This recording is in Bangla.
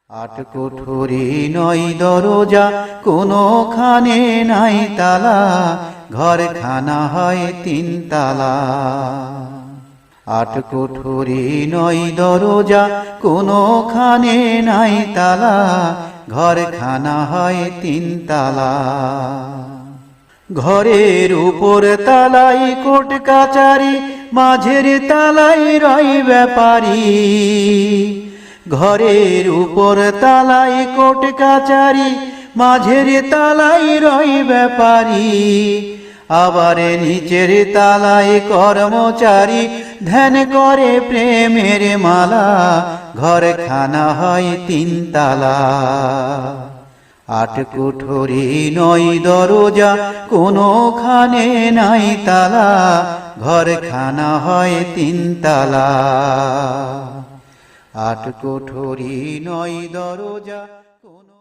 আট কোঠরি নয় দরজা, কোনোখানে নাই তালা, ঘরখানা হয় তিন তালা। আট কোঠরি নয় দরজা, কোনোখানে নাই তালা, ঘরখানা হয় তিন তালা। ঘরের উপর তালাই কোট কাচারি, মাঝের তালাই রয় ব্যাপারী। ঘরের উপর তালাই কোট কাচারি, মাঝের তালাই রয় ব্যাপারী। আবার নিচের তালাই কর্মচারী, ধ্যান করে প্রেমের মালা, ঘরখানা হয় তিন তালা। আট কোঠরি নয় দরজা, কোনোখানে নাই তালা, ঘরখানা হয় তিন তালা। আট কোঠরি নয় দরজা, কোনো